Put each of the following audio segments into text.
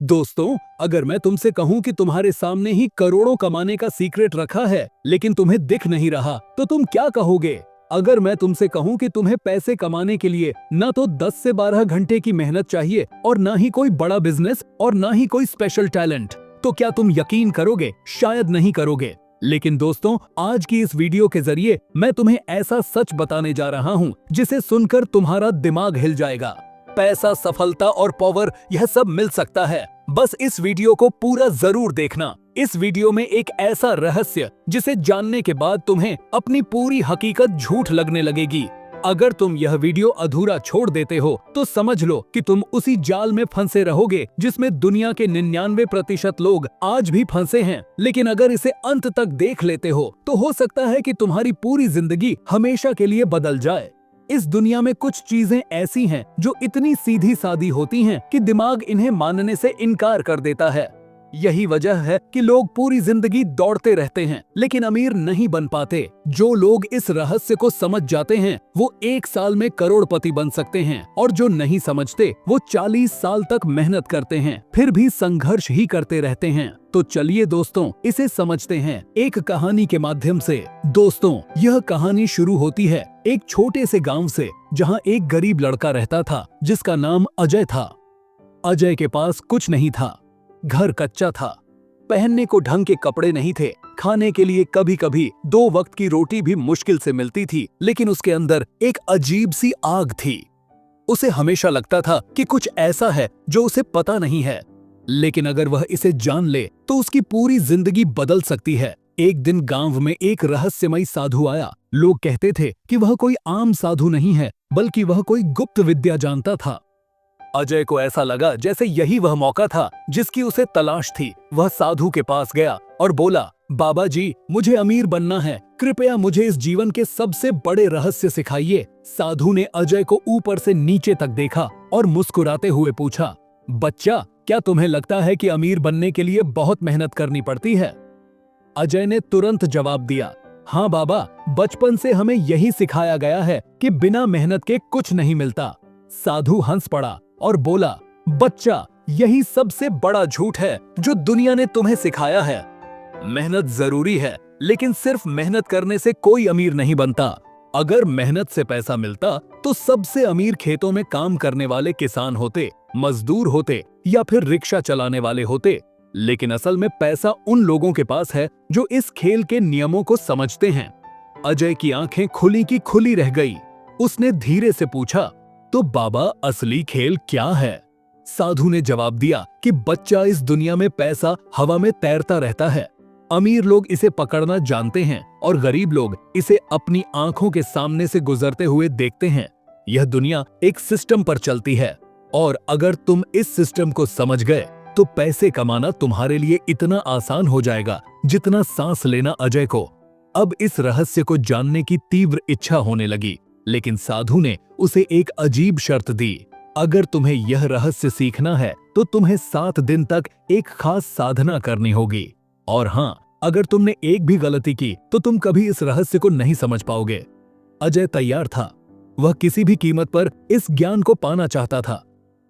दोस्तों, अगर मैं तुमसे कहूं कि तुम्हारे सामने ही करोड़ों कमाने का सीक्रेट रखा है, लेकिन तुम्हें दिख नहीं रहा, तो तुम क्या कहोगे? अगर मैं तुमसे कहूं कि तुम्हें पैसे कमाने के लिए न तो 10 से 12 घंटे की मेहनत चाहिए और न ही कोई बड़ा बिजनेस और न ही कोई स्पेशल टैलेंट, तो क्या तुम यकीन करोगे? शायद नहीं करोगे। लेकिन दोस्तों, आज की इस वीडियो के जरिए मैं तुम्हें ऐसा सच बताने जा रहा हूं जिसे सुनकर तुम्हारा दिमाग हिल जाएगा। पैसा, सफलता और पावर, यह सब मिल सकता है। बस इस वीडियो को पूरा जरूर देखना। इस वीडियो में एक ऐसा रहस्य जिसे जानने के बाद तुम्हें अपनी पूरी हकीकत झूठ लगने लगेगी। अगर तुम यह वीडियो अधूरा छोड़ देते हो तो समझ लो कि तुम उसी जाल में फंसे रहोगे जिसमें दुनिया के 99% लोग आज भी फंसे हैं। लेकिन अगर इसे अंत तक देख लेते हो तो हो सकता है कि तुम्हारी पूरी जिंदगी हमेशा के लिए बदल जाए। इस दुनिया में कुछ चीजें ऐसी हैं जो इतनी सीधी सादी होती हैं कि दिमाग इन्हें मानने से इनकार कर देता है। यही वजह है कि लोग पूरी जिंदगी दौड़ते रहते हैं लेकिन अमीर नहीं बन पाते। जो लोग इस रहस्य को समझ जाते हैं वो 1 साल में करोड़पति बन सकते हैं, और जो नहीं समझते वो 40 साल तक मेहनत करते हैं, फिर भी संघर्ष ही करते रहते हैं। तो चलिए दोस्तों, इसे समझते हैं एक कहानी के माध्यम से। दोस्तों, यह कहानी शुरू होती है एक छोटे से गांव से, जहां एक गरीब लड़का रहता था जिसका नाम अजय था। अजय के पास कुछ नहीं था, घर कच्चा था, पहनने को ढंग के कपड़े नहीं थे, खाने के लिए कभी कभी 2 वक्त की रोटी भी मुश्किल से मिलती थी। लेकिन उसके अंदर एक अजीब सी आग थी। उसे हमेशा लगता था कि कुछ ऐसा है जो उसे पता नहीं है, लेकिन अगर वह इसे जान ले तो उसकी पूरी जिंदगी बदल सकती है। एक दिन गांव में एक रहस्यमयी साधु आया। लोग कहते थे कि वह कोई आम साधु नहीं है, बल्कि वह कोई गुप्त विद्या जानता था। अजय को ऐसा लगा जैसे यही वह मौका था जिसकी उसे तलाश थी। वह साधु के पास गया और बोला, बाबा जी, मुझे अमीर बनना है, कृपया मुझे इस जीवन के सबसे बड़े रहस्य सिखाइए। साधु ने अजय को ऊपर से नीचे तक देखा और मुस्कुराते हुए पूछा, बच्चा, क्या तुम्हें लगता है कि अमीर बनने के लिए बहुत मेहनत करनी पड़ती है? अजय ने तुरंत जवाब दिया, हाँ बाबा, बचपन से हमें यही सिखाया गया है कि बिना मेहनत के कुछ नहीं मिलता। साधु हंस पड़ा और बोला, बच्चा, यही सबसे बड़ा झूठ है जो दुनिया ने तुम्हें सिखाया है। मेहनत जरूरी है, लेकिन सिर्फ मेहनत करने से कोई अमीर नहीं बनता। अगर मेहनत से पैसा मिलता तो सबसे अमीर खेतों में काम करने वाले किसान होते, मजदूर होते या फिर रिक्शा चलाने वाले होते। लेकिन असल में पैसा उन लोगों के पास है जो इस खेल के नियमों को समझते हैं। अजय की आंखें खुली की खुली रह गई। उसने धीरे से पूछा, तो बाबा, असली खेल क्या है? साधु ने जवाब दिया कि बच्चा, इस दुनिया में पैसा हवा में तैरता रहता है। अमीर लोग इसे पकड़ना जानते हैं और गरीब लोग इसे अपनी आंखों के सामने से गुजरते हुए देखते हैं। यह दुनिया एक सिस्टम पर चलती है, और अगर तुम इस सिस्टम को समझ गए तो पैसे कमाना तुम्हारे लिए इतना आसान हो जाएगा जितना सांस लेना अजय को। अब इस रहस्य को जानने की तीव्र इच्छा होने लगी, लेकिन साधु ने उसे एक अजीब शर्त दी। अगर तुम्हें यह रहस्य सीखना है तो तुम्हें 7 दिन तक एक खास साधना करनी होगी, और हाँ, अगर तुमने एक भी गलती की तो तुम कभी इस रहस्य को नहीं समझ पाओगे। अजय तैयार था। वह किसी भी कीमत पर इस ज्ञान को पाना चाहता था।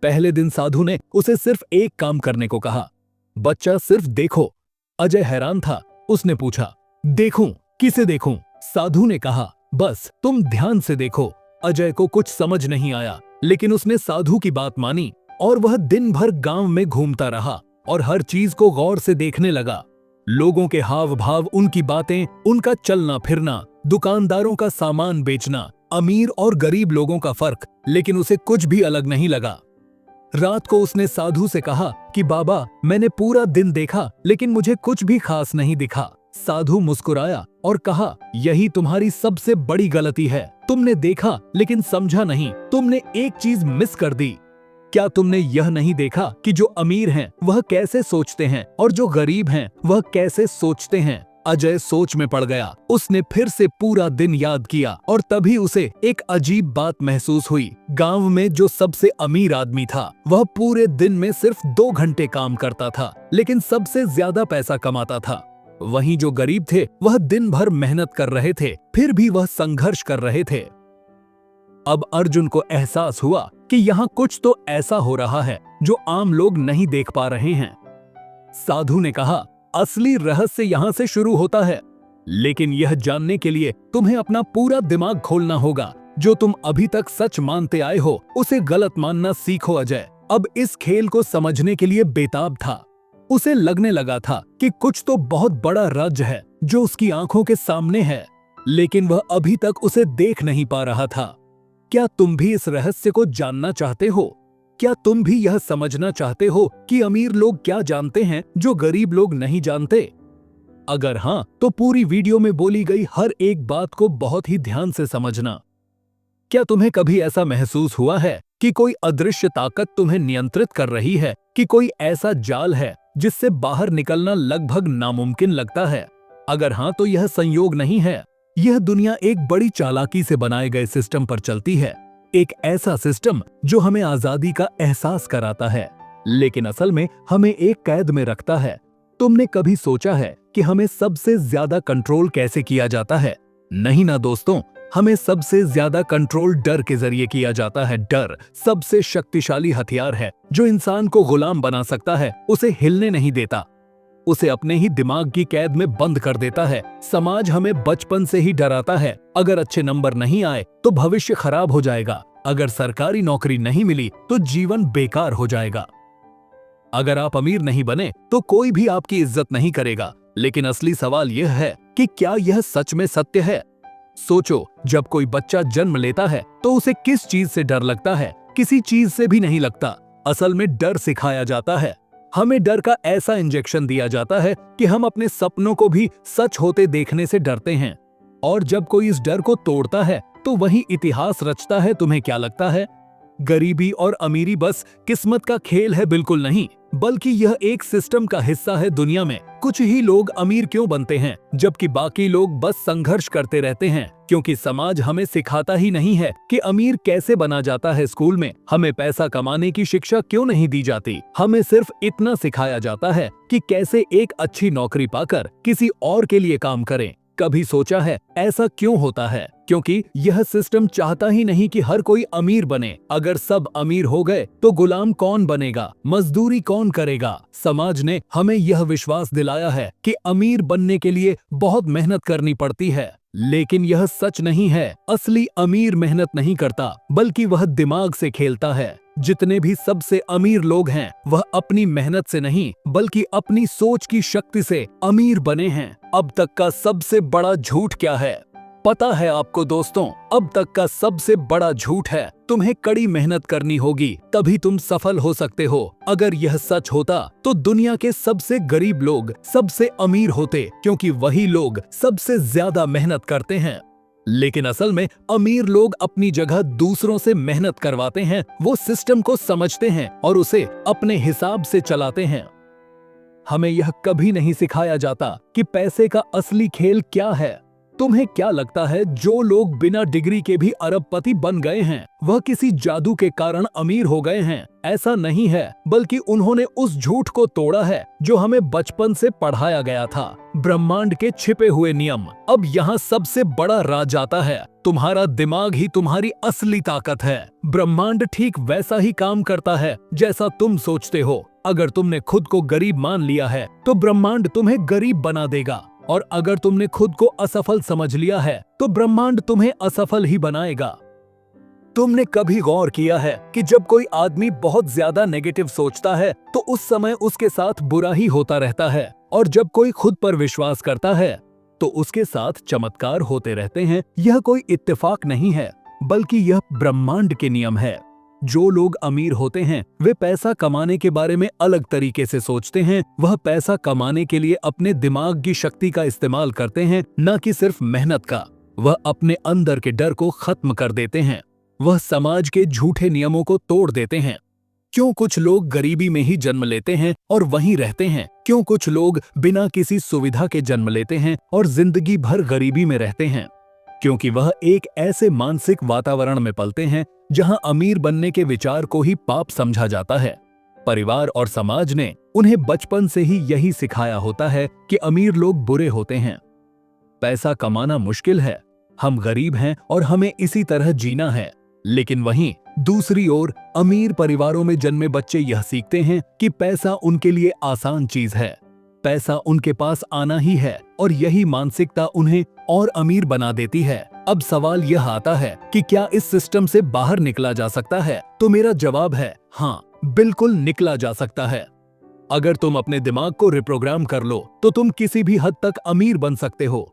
पहले दिन साधु ने उसे सिर्फ एक काम करने को कहा, बच्चा, सिर्फ देखो। अजय हैरान था। उसने पूछा, देखूं? किसे देखूं? साधु ने कहा, बस तुम ध्यान से देखो। अजय को कुछ समझ नहीं आया, लेकिन उसने साधु की बात मानी और वह दिन भर गांव में घूमता रहा और हर चीज को गौर से देखने लगा। लोगों के हाव भाव, उनकी बातें, उनका चलना फिरना, दुकानदारों का सामान बेचना, अमीर और गरीब लोगों का फर्क, लेकिन उसे कुछ भी अलग नहीं लगा। रात को उसने साधु से कहा कि बाबा, मैंने पूरा दिन देखा लेकिन मुझे कुछ भी खास नहीं दिखा। साधु मुस्कुराया और कहा, यही तुम्हारी सबसे बड़ी गलती है। तुमने देखा लेकिन समझा नहीं। तुमने एक चीज मिस कर दी। क्या तुमने यह नहीं देखा कि जो अमीर हैं वह कैसे सोचते हैं और जो गरीब हैं वह कैसे सोचते हैं? अजय सोच में पड़ गया। उसने फिर से पूरा दिन याद किया और तभी उसे एक अजीब बात महसूस हुई। गांव में जो सबसे अमीर आदमी था वह पूरे दिन में सिर्फ 2 घंटे काम करता था, लेकिन सबसे ज्यादा पैसा कमाता था। वहीं जो गरीब थे वह दिन भर मेहनत कर रहे थे, फिर भी वह संघर्ष कर रहे थे। अब अर्जुन को एहसास हुआ कि यहाँ कुछ तो ऐसा हो रहा है जो आम लोग नहीं देख पा रहे हैं। साधु ने कहा, असली रहस्य यहां से शुरू होता है, लेकिन यह जानने के लिए तुम्हें अपना पूरा दिमाग खोलना होगा। जो तुम अभी तक सच मानते आए हो उसे गलत मानना सीखो। अजय अब इस खेल को समझने के लिए बेताब था। उसे लगने लगा था कि कुछ तो बहुत बड़ा राज है जो उसकी आंखों के सामने है, लेकिन वह अभी तक उसे देख नहीं पा रहा था। क्या तुम भी इस रहस्य को जानना चाहते हो? क्या तुम भी यह समझना चाहते हो कि अमीर लोग क्या जानते हैं जो गरीब लोग नहीं जानते? अगर हाँ, तो पूरी वीडियो में बोली गई हर एक बात को बहुत ही ध्यान से समझना। क्या तुम्हें कभी ऐसा महसूस हुआ है कि कोई अदृश्य ताकत तुम्हें नियंत्रित कर रही है, कि कोई ऐसा जाल है जिससे बाहर निकलना लगभग नामुमकिन लगता है? अगर हाँ, तो यह संयोग नहीं है। यह दुनिया एक बड़ी चालाकी से बनाए गए सिस्टम पर चलती है। एक ऐसा सिस्टम जो हमें आजादी का एहसास कराता है, लेकिन असल में हमें एक कैद में रखता है। तुमने कभी सोचा है कि हमें सबसे ज्यादा कंट्रोल कैसे किया जाता है? नहीं ना दोस्तों, हमें सबसे ज्यादा कंट्रोल डर के जरिए किया जाता है। डर सबसे शक्तिशाली हथियार है जो इंसान को गुलाम बना सकता है, उसे हिलने नहीं देता, उसे अपने ही दिमाग की कैद में बंद कर देता है। समाज हमें बचपन से ही डराता है, अगर अच्छे नंबर नहीं आए तो भविष्य खराब हो जाएगा, अगर सरकारी नौकरी नहीं मिली तो जीवन बेकार हो जाएगा, अगर आप अमीर नहीं बने तो कोई भी आपकी इज्जत नहीं करेगा। लेकिन असली सवाल यह है कि क्या यह सच में सत्य है? सोचो, जब कोई बच्चा जन्म लेता है तो उसे किस चीज से डर लगता है? किसी चीज से भी नहीं लगता। असल में डर सिखाया जाता है। हमें डर का ऐसा इंजेक्शन दिया जाता है कि हम अपने सपनों को भी सच होते देखने से डरते हैं। और जब कोई इस डर को तोड़ता है तो वही इतिहास रचता है। तुम्हें क्या लगता है गरीबी और अमीरी बस किस्मत का खेल है? बिल्कुल नहीं, बल्कि यह एक सिस्टम का हिस्सा है। दुनिया में कुछ ही लोग अमीर क्यों बनते हैं जबकि बाकी लोग बस संघर्ष करते रहते हैं? क्योंकि समाज हमें सिखाता ही नहीं है कि अमीर कैसे बना जाता है। स्कूल में हमें पैसा कमाने की शिक्षा क्यों नहीं दी जाती? हमें सिर्फ इतना सिखाया जाता है कि कैसे एक अच्छी नौकरी पाकर किसी और के लिए काम करें। कभी सोचा है ऐसा क्यों होता है? क्योंकि यह सिस्टम चाहता ही नहीं कि हर कोई अमीर बने। अगर सब अमीर हो गए तो गुलाम कौन बनेगा? मजदूरी कौन करेगा? समाज ने हमें यह विश्वास दिलाया है कि अमीर बनने के लिए बहुत मेहनत करनी पड़ती है, लेकिन यह सच नहीं है। असली अमीर मेहनत नहीं करता, बल्कि वह दिमाग से खेलता है। जितने भी सबसे अमीर लोग हैं वह अपनी मेहनत से नहीं बल्कि अपनी सोच की शक्ति से अमीर बने हैं। अब तक का सबसे बड़ा झूठ क्या है पता है आपको दोस्तों? अब तक का सबसे बड़ा झूठ है तुम्हें कड़ी मेहनत करनी होगी तभी तुम सफल हो सकते हो। अगर यह सच होता तो दुनिया के सबसे गरीब लोग सबसे अमीर होते, क्योंकि वही लोग सबसे ज्यादा मेहनत करते हैं। लेकिन असल में अमीर लोग अपनी जगह दूसरों से मेहनत करवाते हैं। वो सिस्टम को समझते हैं और उसे अपने हिसाब से चलाते हैं। हमें यह कभी नहीं सिखाया जाता कि पैसे का असली खेल क्या है। तुम्हें क्या लगता है जो लोग बिना डिग्री के भी अरबपति बन गए हैं वह किसी जादू के कारण अमीर हो गए हैं? ऐसा नहीं है, बल्कि उन्होंने उस झूठ को तोड़ा है जो हमें बचपन से पढ़ाया गया था। ब्रह्मांड के छिपे हुए नियम। अब यहाँ सबसे बड़ा राज आता है। तुम्हारा दिमाग ही तुम्हारी असली ताकत है। ब्रह्मांड ठीक वैसा ही काम करता है जैसा तुम सोचते हो। अगर तुमने खुद को गरीब मान लिया है तो ब्रह्मांड तुम्हें गरीब बना देगा, और अगर तुमने खुद को असफल समझ लिया है तो ब्रह्मांड तुम्हें असफल ही बनाएगा। तुमने कभी गौर किया है कि जब कोई आदमी बहुत ज्यादा नेगेटिव सोचता है तो उस समय उसके साथ बुरा ही होता रहता है, और जब कोई खुद पर विश्वास करता है तो उसके साथ चमत्कार होते रहते हैं? यह कोई इत्तेफाक नहीं है, बल्कि यह ब्रह्मांड के नियम है। जो लोग अमीर होते हैं वे पैसा कमाने के बारे में अलग तरीके से सोचते हैं। वह पैसा कमाने के लिए अपने दिमाग की शक्ति का इस्तेमाल करते हैं, न कि सिर्फ मेहनत का। वह अपने अंदर के डर को खत्म कर देते हैं। वह समाज के झूठे नियमों को तोड़ देते हैं। क्यों कुछ लोग गरीबी में ही जन्म लेते हैं और वहीं रहते हैं? क्यों कुछ लोग बिना किसी सुविधा के जन्म लेते हैं और जिंदगी भर गरीबी में रहते हैं? क्योंकि वह एक ऐसे मानसिक वातावरण में पलते हैं जहां अमीर बनने के विचार को ही पाप समझा जाता है। परिवार और समाज ने उन्हें बचपन से ही यही सिखाया होता है कि अमीर लोग बुरे होते हैं, पैसा कमाना मुश्किल है, हम गरीब हैं और हमें इसी तरह जीना है। लेकिन वहीं दूसरी ओर अमीर परिवारों में जन्मे बच्चे यह सीखते हैं कि पैसा उनके लिए आसान चीज है, पैसा उनके पास आना ही है, और यही मानसिकता उन्हें और अमीर बना देती है। अब सवाल यह आता है कि क्या इस सिस्टम से बाहर निकला जा सकता है? तो मेरा जवाब है हाँ, बिल्कुल निकला जा सकता है। अगर तुम अपने दिमाग को रिप्रोग्राम कर लो तो तुम किसी भी हद तक अमीर बन सकते हो।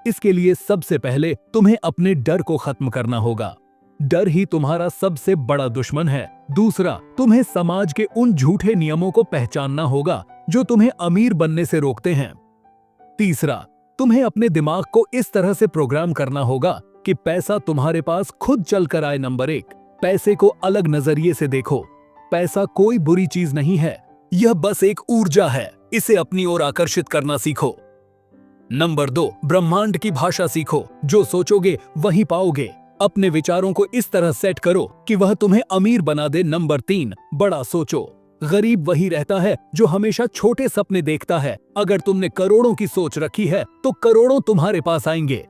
इसके लिए सबसे पहले तुम्हें अपने डर को खत्म करना होगा। डर ही तुम्हारा सबसे बड़ा दुश्मन है। दूसरा, तुम्हें समाज के उन झूठे नियमों को पहचानना होगा जो तुम्हें अमीर बनने से रोकते हैं। तीसरा, तुम्हें अपने दिमाग को इस तरह से प्रोग्राम करना होगा कि पैसा तुम्हारे पास खुद चलकर आए। नंबर 1, पैसे को अलग नजरिए से देखो। पैसा कोई बुरी चीज नहीं है, यह बस एक ऊर्जा है। इसे अपनी ओर आकर्षित करना सीखो। नंबर 2, ब्रह्मांड की भाषा सीखो। जो सोचोगे वही पाओगे। अपने विचारों को इस तरह सेट करो कि वह तुम्हें अमीर बना दे। नंबर 3, बड़ा सोचो। गरीब वही रहता है जो हमेशा छोटे सपने देखता है। अगर तुमने करोड़ों की सोच रखी है तो करोड़ों तुम्हारे पास आएंगे।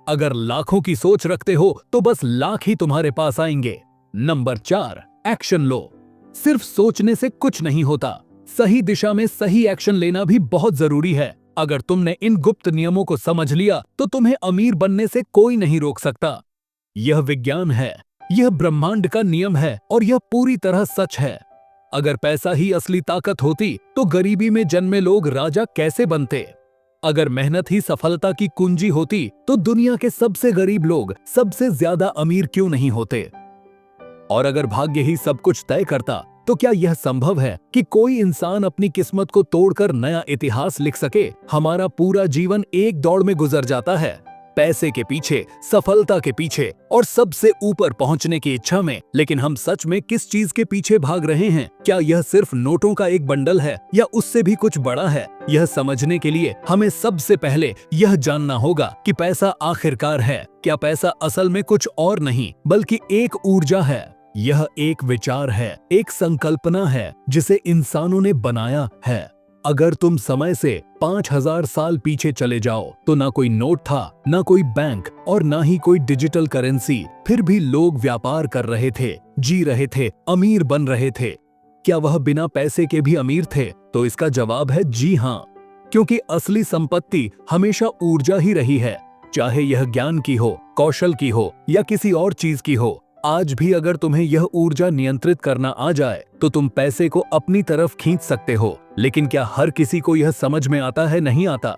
अगर लाखों की सोच रखते हो तो बस लाख ही तुम्हारे पास आएंगे। नंबर 4, एक्शन लो। सिर्फ सोचने से कुछ नहीं होता, सही दिशा में सही एक्शन लेना भी बहुत जरूरी है। अगर तुमने इन गुप्त नियमों को समझ लिया तो तुम्हें अमीर बनने से कोई नहीं रोक सकता। यह विज्ञान है, यह ब्रह्मांड का नियम है और यह पूरी तरह सच है। अगर पैसा ही असली ताकत होती तो गरीबी में जन्मे लोग राजा कैसे बनते? अगर मेहनत ही सफलता की कुंजी होती तो दुनिया के सबसे गरीब लोग सबसे ज्यादा अमीर क्यों नहीं होते? और अगर भाग्य ही सब कुछ तय करता तो क्या यह संभव है कि कोई इंसान अपनी किस्मत को तोड़कर नया इतिहास लिख सके? हमारा पूरा जीवन एक दौड़ में गुजर जाता है, पैसे के पीछे, सफलता के पीछे और सबसे ऊपर पहुंचने की इच्छा में। लेकिन हम सच में किस चीज के पीछे भाग रहे हैं? क्या यह सिर्फ नोटों का एक बंडल है या उससे भी कुछ बड़ा है? यह समझने के लिए हमें सबसे पहले यह जानना होगा कि पैसा आखिरकार है क्या? पैसा असल में कुछ और नहीं बल्कि एक ऊर्जा है। यह एक विचार है, एक संकल्पना है जिसे इंसानों ने बनाया है। अगर तुम समय से 5000 साल पीछे चले जाओ तो ना कोई नोट था, ना कोई बैंक और ना ही कोई डिजिटल करेंसी। फिर भी लोग व्यापार कर रहे थे, जी रहे थे, अमीर बन रहे थे। क्या वह बिना पैसे के भी अमीर थे? तो इसका जवाब है जी हाँ, क्योंकि असली संपत्ति हमेशा ऊर्जा ही रही है, चाहे यह ज्ञान की हो, कौशल की हो या किसी और चीज की हो। आज भी अगर तुम्हें यह ऊर्जा नियंत्रित करना आ जाए तो तुम पैसे को अपनी तरफ खींच सकते हो। लेकिन क्या हर किसी को यह समझ में आता है? नहीं आता।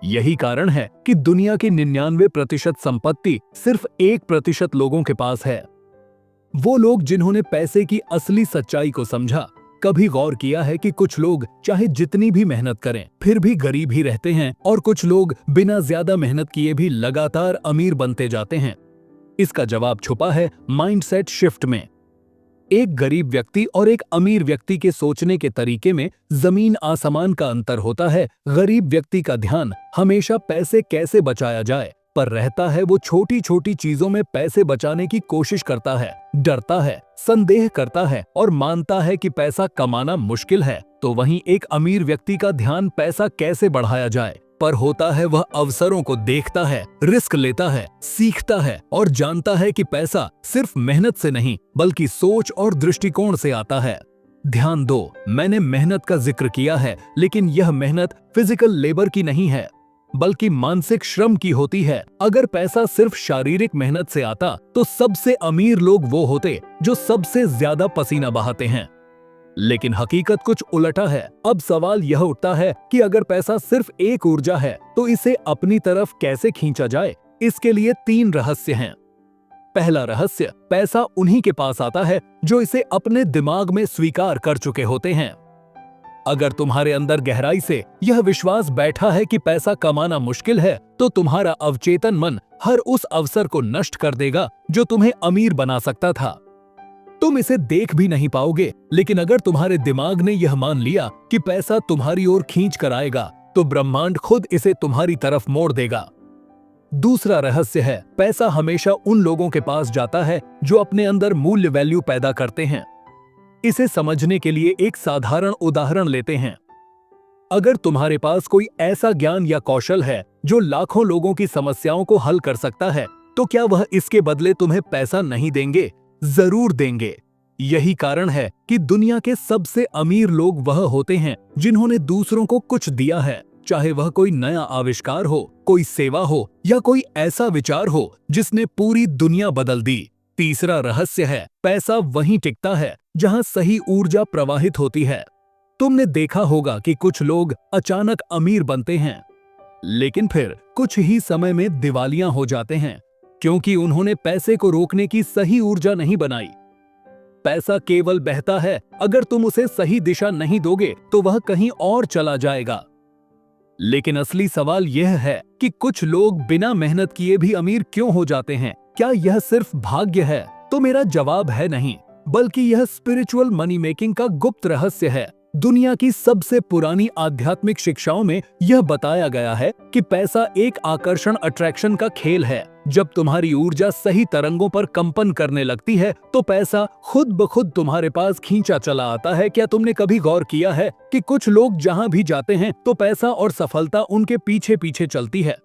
यही कारण है कि दुनिया की 99% संपत्ति सिर्फ 1% लोगों के पास है। वो लोग जिन्होंने पैसे की असली सच्चाई को समझा। कभी गौर किया है कि कुछ लोग चाहे जितनी भी मेहनत करें फिर भी गरीब ही रहते हैं और कुछ लोग बिना ज्यादा मेहनत किए भी लगातार अमीर बनते जाते हैं? इसका जवाब छुपा है माइंडसेट शिफ्ट में। एक गरीब व्यक्ति और एक अमीर व्यक्ति के सोचने के तरीके में जमीन आसमान का अंतर होता है। गरीब व्यक्ति का ध्यान हमेशा पैसे कैसे बचाया जाए पर रहता है। वो छोटी छोटी चीजों में पैसे बचाने की कोशिश करता है, डरता है, संदेह करता है और मानता है कि पैसा कमाना मुश्किल है। तो वहीं एक अमीर व्यक्ति का ध्यान पैसा कैसे बढ़ाया जाए पर होता है। वह अवसरों को देखता है, रिस्क लेता है, सीखता है और जानता है कि पैसा सिर्फ मेहनत से नहीं बल्कि सोच और दृष्टिकोण से आता है। ध्यान दो, मैंने मेहनत का जिक्र किया है, लेकिन यह मेहनत फिजिकल लेबर की नहीं है बल्कि मानसिक श्रम की होती है। अगर पैसा सिर्फ शारीरिक मेहनत से आता तो सबसे अमीर लोग वो होते जो सबसे ज्यादा पसीना बहाते हैं। लेकिन हकीकत कुछ उलटा है। अब सवाल यह उठता है कि अगर पैसा सिर्फ एक ऊर्जा है तो इसे अपनी तरफ कैसे खींचा जाए? इसके लिए 3 रहस्य हैं। पहला रहस्य, पैसा उन्हीं के पास आता है जो इसे अपने दिमाग में स्वीकार कर चुके होते हैं। अगर तुम्हारे अंदर गहराई से यह विश्वास बैठा है कि पैसा कमाना मुश्किल है तो तुम्हारा अवचेतन मन हर उस अवसर को नष्ट कर देगा जो तुम्हें अमीर बना सकता था। तुम इसे देख भी नहीं पाओगे, लेकिन अगर तुम्हारे दिमाग ने यह मान लिया कि पैसा तुम्हारी ओर खींच कर आएगा तो ब्रह्मांड खुद इसे तुम्हारी तरफ मोड़ देगा। दूसरा रहस्य है, पैसा हमेशा उन लोगों के पास जाता है जो अपने अंदर मूल्य वैल्यू पैदा करते हैं। इसे समझने के लिए एक साधारण उदाहरण लेते हैं। अगर तुम्हारे पास कोई ऐसा ज्ञान या कौशल है जो लाखों लोगों की समस्याओं को हल कर सकता है तो क्या वह इसके बदले तुम्हें पैसा नहीं देंगे? जरूर देंगे। यही कारण है कि दुनिया के सबसे अमीर लोग वह होते हैं जिन्होंने दूसरों को कुछ दिया है, चाहे वह कोई नया आविष्कार हो, कोई सेवा हो या कोई ऐसा विचार हो जिसने पूरी दुनिया बदल दी। तीसरा रहस्य है, पैसा वहीं टिकता है जहां सही ऊर्जा प्रवाहित होती है। तुमने देखा होगा कि कुछ लोग अचानक अमीर बनते हैं, लेकिन फिर कुछ ही समय में दिवालिया हो जाते हैं, क्योंकि उन्होंने पैसे को रोकने की सही ऊर्जा नहीं बनाई। पैसा केवल बहता है, अगर तुम उसे सही दिशा नहीं दोगे तो वह कहीं और चला जाएगा। लेकिन असली सवाल यह है कि कुछ लोग बिना मेहनत किए भी अमीर क्यों हो जाते हैं? क्या यह सिर्फ भाग्य है? तो मेरा जवाब है नहीं, बल्कि यह स्पिरिचुअल मनी मेकिंग का गुप्त रहस्य है। दुनिया की सबसे पुरानी आध्यात्मिक शिक्षाओं में यह बताया गया है कि पैसा एक आकर्षण अट्रैक्शन का खेल है। जब तुम्हारी ऊर्जा सही तरंगों पर कंपन करने लगती है तो पैसा खुद ब खुद तुम्हारे पास खींचा चला आता है। क्या तुमने कभी गौर किया है कि कुछ लोग जहां भी जाते हैं तो पैसा और सफलता उनके पीछे पीछे चलती है?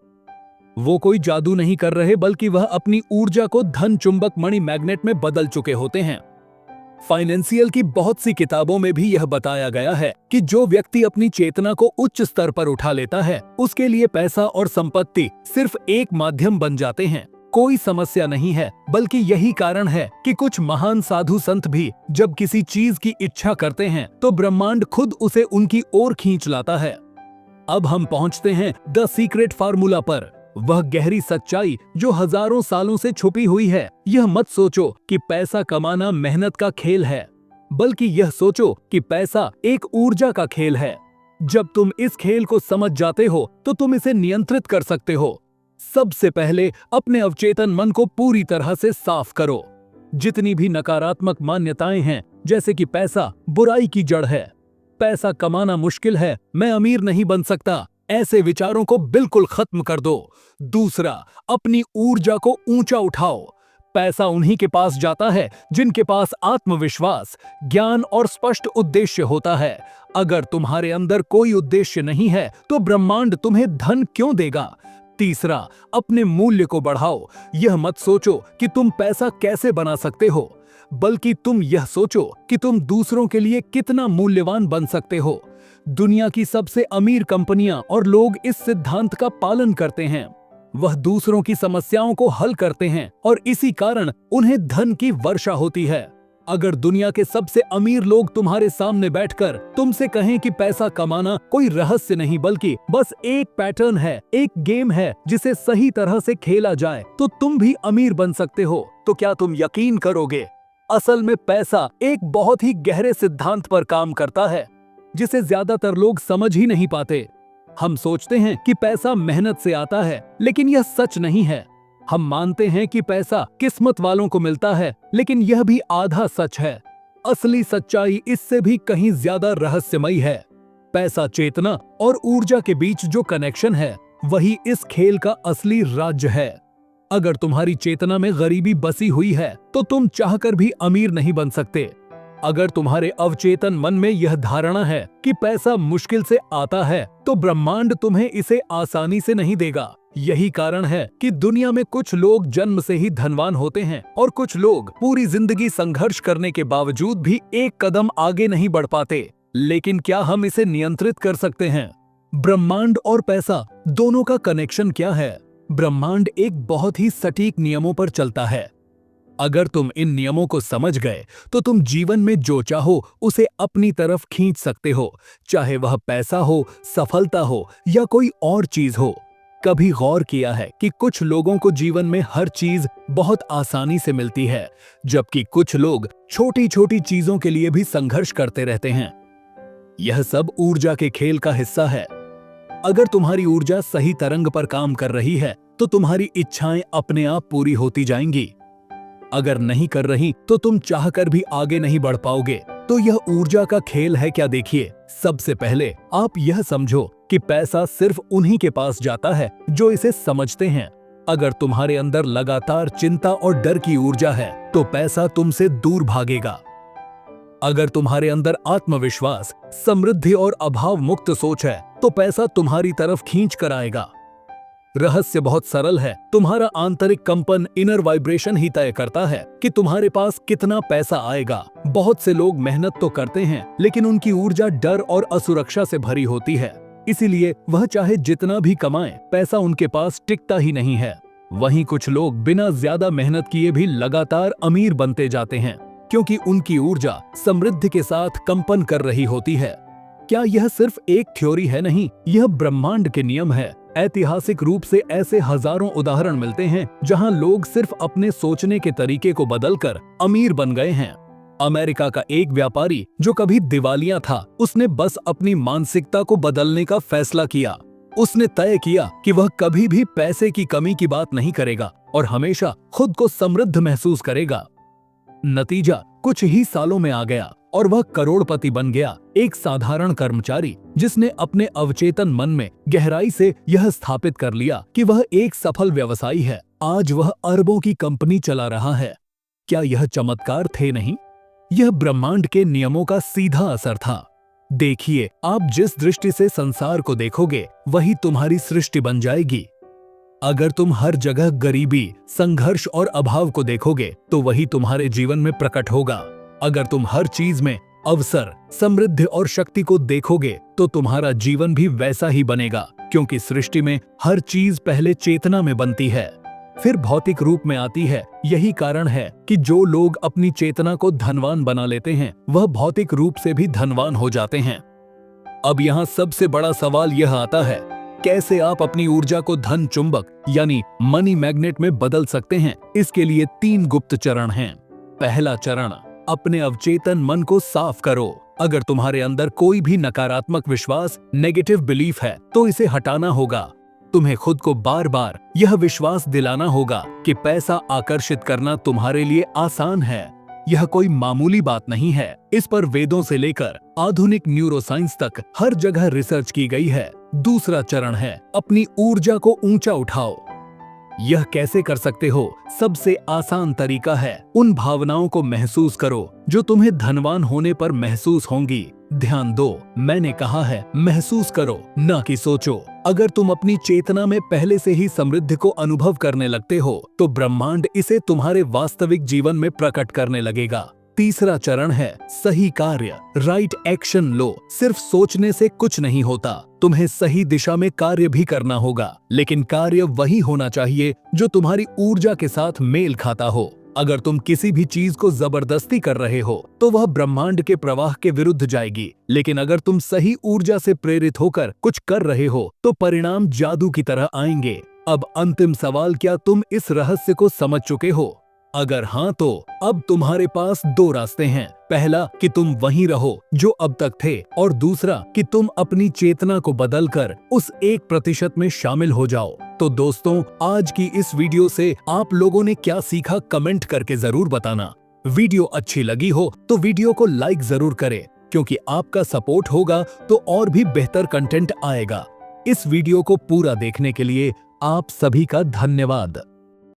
वो कोई जादू नहीं कर रहे, बल्कि वह अपनी ऊर्जा को धन चुंबक मणि मैग्नेट में बदल चुके होते हैं। फाइनेंशियल की बहुत सी किताबों में भी यह बताया गया है कि जो व्यक्ति अपनी चेतना को उच्च स्तर पर उठा लेता है, उसके लिए पैसा और संपत्ति सिर्फ एक माध्यम बन जाते हैं। कोई समस्या नहीं है, बल्कि यही कारण है कि कुछ महान साधु संत भी जब किसी चीज की इच्छा करते हैं तो ब्रह्मांड खुद उसे उनकी ओर खींच लाता है। अब हम पहुंचते हैं द सीक्रेट फार्मूला पर, वह गहरी सच्चाई जो हजारों सालों से छुपी हुई है। यह मत सोचो कि पैसा कमाना मेहनत का खेल है, बल्कि यह सोचो कि पैसा एक ऊर्जा का खेल है। जब तुम इस खेल को समझ जाते हो तो तुम इसे नियंत्रित कर सकते हो। सबसे पहले अपने अवचेतन मन को पूरी तरह से साफ करो। जितनी भी नकारात्मक मान्यताएं हैं, जैसे कि पैसा बुराई की जड़ है, पैसा कमाना मुश्किल है, मैं अमीर नहीं बन सकता, ऐसे विचारों को बिल्कुल खत्म कर दो। दूसरा, अपनी ऊर्जा को ऊंचा उठाओ। पैसा उन्हीं के पास जाता है जिनके पास आत्मविश्वास, ज्ञान और स्पष्ट उद्देश्य होता है। अगर तुम्हारे अंदर कोई उद्देश्य नहीं है तो ब्रह्मांड तुम्हें धन क्यों देगा? तीसरा, अपने मूल्य को बढ़ाओ। यह मत सोचो कि तुम पैसा कैसे बना सकते हो, बल्कि तुम यह सोचो कि तुम दूसरों के लिए कितना मूल्यवान बन सकते हो। दुनिया की सबसे अमीर कंपनियां और लोग इस सिद्धांत का पालन करते हैं। वह दूसरों की समस्याओं को हल करते हैं और इसी कारण उन्हें धन की वर्षा होती है। अगर दुनिया के सबसे अमीर लोग तुम्हारे सामने बैठकर तुमसे कहें कि पैसा कमाना कोई रहस्य नहीं, बल्कि बस एक पैटर्न है, एक गेम है जिसे सही तरह से खेला जाए तो तुम भी अमीर बन सकते हो, तो क्या तुम यकीन करोगे? असल में पैसा एक बहुत ही गहरे सिद्धांत पर काम करता है जिसे ज्यादातर लोग समझ ही नहीं पाते। हम सोचते हैं कि पैसा मेहनत से आता है, लेकिन यह सच नहीं है। हम मानते हैं कि पैसा किस्मत वालों को मिलता है, लेकिन यह भी आधा सच है। असली सच्चाई इससे भी कहीं ज्यादा रहस्यमयी है। पैसा, चेतना और ऊर्जा के बीच जो कनेक्शन है, वही इस खेल का असली राज्य है। अगर तुम्हारी चेतना में गरीबी बसी हुई है तो तुम चाहकर भी अमीर नहीं बन सकते। अगर तुम्हारे अवचेतन मन में यह धारणा है कि पैसा मुश्किल से आता है तो ब्रह्मांड तुम्हें इसे आसानी से नहीं देगा। यही कारण है कि दुनिया में कुछ लोग जन्म से ही धनवान होते हैं और कुछ लोग पूरी जिंदगी संघर्ष करने के बावजूद भी एक कदम आगे नहीं बढ़ पाते। लेकिन क्या हम इसे नियंत्रित कर सकते हैं? ब्रह्मांड और पैसा दोनों का कनेक्शन क्या है? ब्रह्मांड एक बहुत ही सटीक नियमों पर चलता है। अगर तुम इन नियमों को समझ गए तो तुम जीवन में जो चाहो उसे अपनी तरफ खींच सकते हो, चाहे वह पैसा हो, सफलता हो या कोई और चीज हो। कभी गौर किया है कि कुछ लोगों को जीवन में हर चीज बहुत आसानी से मिलती है, जबकि कुछ लोग छोटी छोटी चीजों के लिए भी संघर्ष करते रहते हैं। यह सब ऊर्जा के खेल का हिस्सा है। अगर तुम्हारी ऊर्जा सही तरंग पर काम कर रही है तो तुम्हारी इच्छाएं अपने आप पूरी होती जाएंगी। अगर नहीं कर रही तो तुम चाहकर भी आगे नहीं बढ़ पाओगे। तो यह ऊर्जा का खेल है क्या? देखिए, सबसे पहले आप यह समझो कि पैसा सिर्फ उन्हीं के पास जाता है जो इसे समझते हैं। अगर तुम्हारे अंदर लगातार चिंता और डर की ऊर्जा है तो पैसा तुमसे दूर भागेगा। अगर तुम्हारे अंदर आत्मविश्वास, समृद्धि और अभाव मुक्त सोच है तो पैसा तुम्हारी तरफ खींच कर आएगा। रहस्य बहुत सरल है। तुम्हारा आंतरिक कंपन, इनर वाइब्रेशन ही तय करता है कि तुम्हारे पास कितना पैसा आएगा। बहुत से लोग मेहनत तो करते हैं, लेकिन उनकी ऊर्जा डर और असुरक्षा से भरी होती है। इसीलिए वह चाहे जितना भी कमाएं, पैसा उनके पास टिकता ही नहीं है। वहीं कुछ लोग बिना ज्यादा मेहनत किए भी लगातार अमीर बनते जाते हैं, क्योंकि उनकी ऊर्जा समृद्धि के साथ कंपन कर रही होती है। क्या यह सिर्फ एक थ्योरी है? नहीं, यह ब्रह्मांड के नियम है। ऐतिहासिक रूप से ऐसे हजारों उदाहरण मिलते हैं जहां लोग सिर्फ अपने सोचने के तरीके को बदलकर अमीर बन गए हैं। अमेरिका का एक व्यापारी जो कभी दिवालिया था, उसने बस अपनी मानसिकता को बदलने का फैसला किया। उसने तय किया कि वह कभी भी पैसे की कमी की बात नहीं करेगा और हमेशा खुद को समृद्ध महसूस करेगा। नतीजा कुछ ही सालों में आ गया और वह करोड़पति बन गया। एक साधारण कर्मचारी जिसने अपने अवचेतन मन में गहराई से यह स्थापित कर लिया कि वह एक सफल व्यवसायी है, आज वह अरबों की कंपनी चला रहा है। क्या यह चमत्कार थे? नहीं, यह ब्रह्मांड के नियमों का सीधा असर था। देखिए, आप जिस दृष्टि से संसार को देखोगे वही तुम्हारी सृष्टि बन जाएगी। अगर तुम हर जगह गरीबी, संघर्ष और अभाव को देखोगे तो वही तुम्हारे जीवन में प्रकट होगा। अगर तुम हर चीज में अवसर, समृद्धि और शक्ति को देखोगे तो तुम्हारा जीवन भी वैसा ही बनेगा, क्योंकि सृष्टि में हर चीज पहले चेतना में बनती है, फिर भौतिक रूप में आती है। यही कारण है कि जो लोग अपनी चेतना को धनवान बना लेते हैं, वह भौतिक रूप से भी धनवान हो जाते हैं। अब यहाँ सबसे बड़ा सवाल यह आता है, कैसे आप अपनी ऊर्जा को धन चुंबक यानी मनी मैग्नेट में बदल सकते हैं? इसके लिए 3 गुप्त चरण हैं। पहला चरण, अपने अवचेतन मन को साफ करो। अगर तुम्हारे अंदर कोई भी नकारात्मक विश्वास, नेगेटिव बिलीफ है, तो इसे हटाना होगा। तुम्हें खुद को बार बार यह विश्वास दिलाना होगा कि पैसा आकर्षित करना तुम्हारे लिए आसान है। यह कोई मामूली बात नहीं है। इस पर वेदों से लेकर आधुनिक न्यूरोसाइंस तक हर जगह रिसर्च की गई है। दूसरा चरण है, अपनी ऊर्जा को ऊंचा उठाओ। यह कैसे कर सकते हो? सबसे आसान तरीका है, उन भावनाओं को महसूस करो जो तुम्हें धनवान होने पर महसूस होंगी। ध्यान दो, मैंने कहा है महसूस करो, न कि सोचो। अगर तुम अपनी चेतना में पहले से ही समृद्धि को अनुभव करने लगते हो, तो ब्रह्मांड इसे तुम्हारे वास्तविक जीवन में प्रकट करने लगेगा। तीसरा चरण है, सही कार्य, राइट एक्शन लो। सिर्फ सोचने से कुछ नहीं होता, तुम्हें सही दिशा में कार्य भी करना होगा, लेकिन कार्य वही होना चाहिए जो तुम्हारी ऊर्जा के साथ मेल खाता हो। अगर तुम किसी भी चीज को जबरदस्ती कर रहे हो तो वह ब्रह्मांड के प्रवाह के विरुद्ध जाएगी, लेकिन अगर तुम सही ऊर्जा से प्रेरित होकर कुछ कर रहे हो तो परिणाम जादू की तरह आएंगे। अब अंतिम सवाल, क्या तुम इस रहस्य को समझ चुके हो? अगर हाँ, तो अब तुम्हारे पास 2 रास्ते हैं। पहला कि तुम वहीं रहो जो अब तक थे, और दूसरा कि तुम अपनी चेतना को बदलकर उस 1% में शामिल हो जाओ। तो दोस्तों, आज की इस वीडियो से आप लोगों ने क्या सीखा, कमेंट करके जरूर बताना। वीडियो अच्छी लगी हो तो वीडियो को लाइक जरूर करें, क्योंकि आपका सपोर्ट होगा तो और भी बेहतर कंटेंट आएगा। इस वीडियो को पूरा देखने के लिए आप सभी का धन्यवाद।